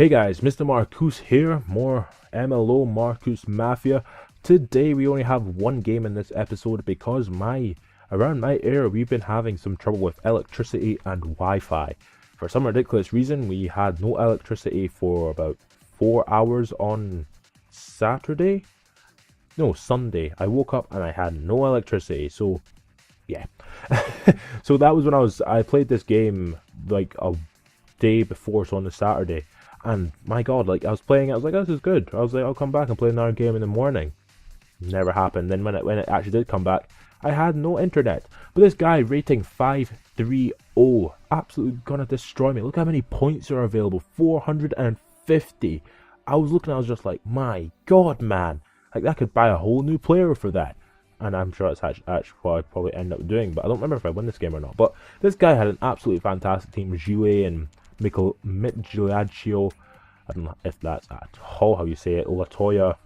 Hey guys, Mr. Markcoos here, more MLO Markcoos Mafia. Today we only have one game in this episode because around my area we've been having some trouble with electricity and Wi-Fi. For some ridiculous reason we had no electricity for about 4 hours on Saturday? No, Sunday. I woke up and I had no electricity, so yeah. So that was when I played this game like a day before, so on the Saturday. And my god, like I was playing it, I was like, this is good. I was like, I'll come back and play another game in the morning. Never happened. Then when it actually did come back, I had no internet. But this guy rating 530, absolutely gonna destroy me. Look how many points are available. 450. I was looking, I was just like, my god, man. Like that could buy a whole new player for that. And I'm sure that's actually what I'd probably end up doing. But I don't remember if I win this game or not. But this guy had an absolutely fantastic team. Gile and Migliaccio, I don't know if that's at all how you say it, Latoya,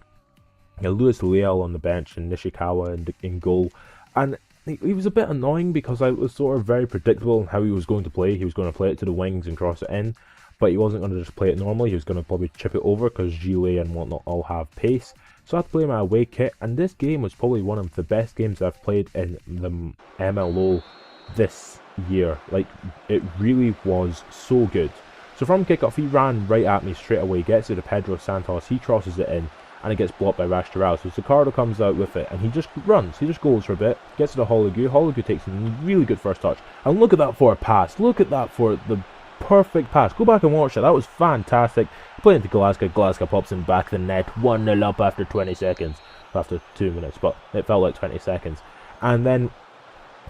Luis Leal on the bench, and Nishikawa in goal. And he was a bit annoying because I was sort of very predictable in how he was going to play. He was going to play it to the wings and cross it in, but he wasn't going to just play it normally. He was going to probably chip it over because Gile and whatnot all have pace. So I had to play my away kit, and this game was probably one of the best games I've played in the MLO this year. Like, it really was so good. So from kickoff, he ran right at me straight away, gets it to Pedro Santos, he crosses it in, and it gets blocked by Rashtaral. So Sicardo comes out with it, and he just runs, he just goes for a bit, gets it to Hologu takes a really good first touch, and look at that for a pass, look at that for the perfect pass. Go back and watch that was fantastic. Play into Glasgow pops in back of the net, 1-0 up after 20 seconds, after 2 minutes, but it felt like 20 seconds. And then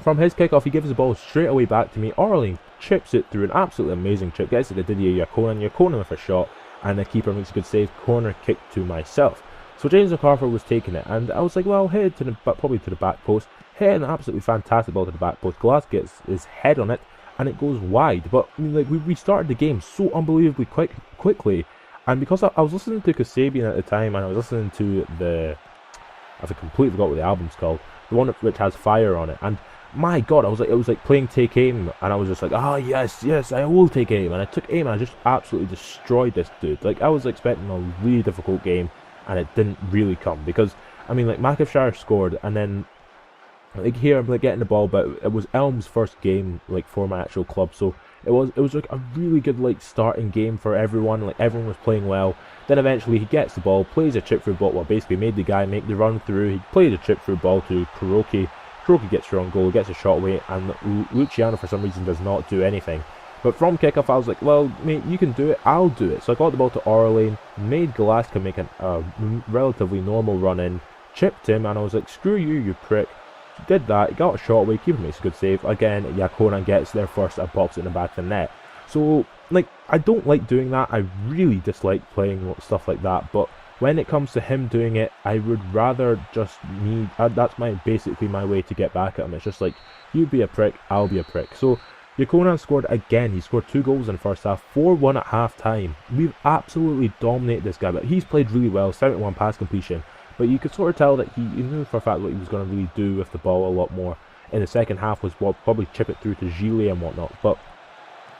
from his kickoff, he gives the ball straight away back to me. Orling chips it through an absolutely amazing chip, gets it to Didier Yakonan with a shot, and the keeper makes a good save. Corner kick to myself. So James McCarthy was taking it, and I was like, well, hit it probably to the back post. Hit an absolutely fantastic ball to the back post. Glass gets his head on it, and it goes wide. But I mean, like we started the game so unbelievably quickly, and because I was listening to Kasabian at the time, and I was listening to I've completely forgot what the album's called, the one which has Fire on it, and my god, it was like playing Take Aim, and I was just like, yes, I will take aim, and I took aim, and I just absolutely destroyed this dude. Like, I was expecting a really difficult game, and it didn't really come, because, I mean, like, Mackifshire scored, and then, like, here, I'm, like, getting the ball, but it was Elm's first game, like, for my actual club, so it was, like, a really good, like, starting game for everyone, like, everyone was playing well. Then eventually he gets the ball, plays a chip through ball, well, basically made the guy make the run through, he played a chip through ball to Kuroki. Kuroki gets through on goal, gets a shot away, and Luciano for some reason does not do anything. But from kickoff, I was like, well, mate, you can do it, I'll do it. So I got the ball to Orlane, made Galaska make a relatively normal run in, chipped him, and I was like, screw you, you prick. Did that, he got a shot away, keeper makes a good save. Again, Yakonan gets there first and pops it in the back of the net. So, like, I don't like doing that, I really dislike playing stuff like that, but when it comes to him doing it, I would rather just that's basically my way to get back at him. It's just like, you be a prick, I'll be a prick. So, Yakonan scored again. He scored 2 goals in the first half, 4-1 at half time. We've absolutely dominated this guy, but he's played really well, 71 pass completion. But you could sort of tell that he knew for a fact what he was going to really do with the ball a lot more. In the second half was probably chip it through to Gile and whatnot. But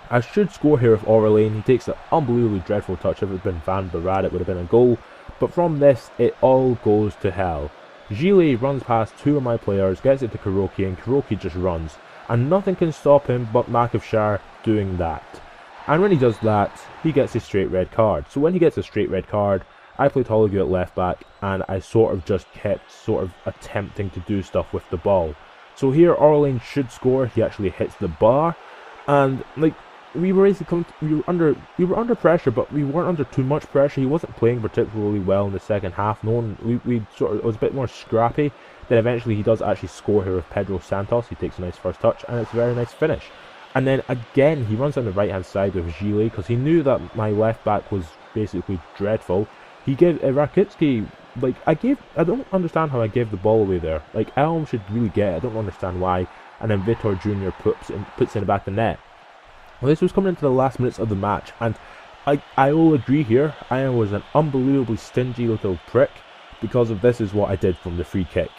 I should score here with Orlane. He takes an unbelievably dreadful touch. If it had been Van Barad, it would have been a goal. But from this, it all goes to hell. Gile runs past 2 of my players, gets it to Kuroki, and Kuroki just runs. And nothing can stop him but Mackifshire doing that. And when he does that, he gets a straight red card. So when he gets a straight red card, I played Hologu at left back, and I sort of just kept attempting to do stuff with the ball. So here, Orlane should score. He actually hits the bar, and like, we were under pressure, but we weren't under too much pressure. He wasn't playing particularly well in the second half. It was a bit more scrappy. Then eventually he does actually score here with Pedro Santos. He takes a nice first touch, and it's a very nice finish. And then again, he runs on the right hand side with Gile because he knew that my left back was basically dreadful. He gave Rakitsky, like, I don't understand how I gave the ball away there. Like, Elm should really get it. I don't understand why. And then Vitor Jr. puts in the back of the net. Well, this was coming into the last minutes of the match, and I will agree here, I was an unbelievably stingy little prick, because of this is what I did from the free kick.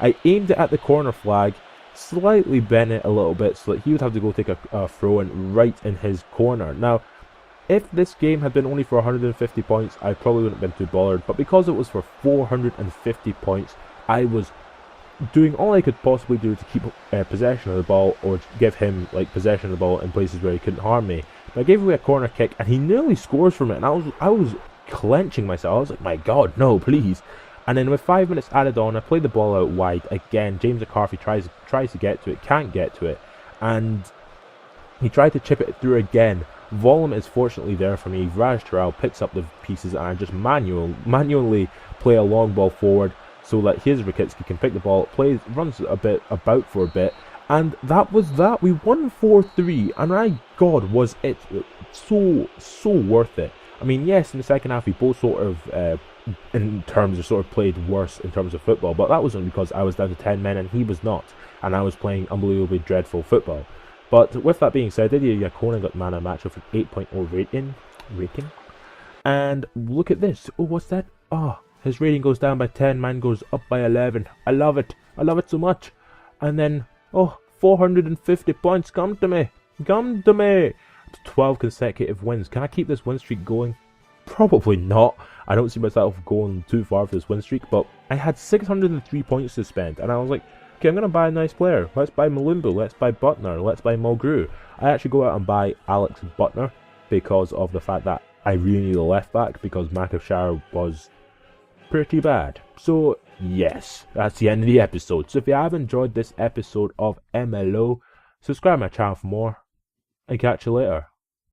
I aimed it at the corner flag, slightly bent it a little bit so that he would have to go take a throw in right in his corner. Now, If this game had been only for 150 points, I probably wouldn't have been too bothered. But because it was for 450 points, I was doing all I could possibly do to keep possession of the ball, or give him like possession of the ball in places where he couldn't harm me. But I gave away a corner kick, and he nearly scores from it, and I was clenching myself. I was like, my God, no, please. And then with 5 minutes added on, I played the ball out wide again. James McCarthy tries to get to it, can't get to it, and he tried to chip it through again. Volume is fortunately there for me. Raj Terrell picks up the pieces, and I just manually play a long ball forward so that his Rakitsky can pick the ball, runs a bit about for a bit, and that was that. We won 4-3, and my God, was it so worth it. I mean, yes, in the second half we both sort of in terms of sort of played worse in terms of football, but that was only because I was down to 10 men and he was not, and I was playing unbelievably dreadful football. But with that being said, Didier Yakonen got man of match with an 8.0 rating. And look at this. Oh, what's that? Oh, his rating goes down by 10, mine goes up by 11. I love it. I love it so much. And then, oh, 450 points. Come to me. Come to me. 12 consecutive wins. Can I keep this win streak going? Probably not. I don't see myself going too far for this win streak, but I had 603 points to spend, and I was like, okay, I'm going to buy a nice player. Let's buy Malumbu, let's buy Butner, let's buy Mulgrew. I actually go out and buy Alex Butner because of the fact that I really need a left back, because Makashara was pretty bad. So yes, that's the end of the episode. So if you have enjoyed this episode of MLO, subscribe to my channel for more, and catch you later.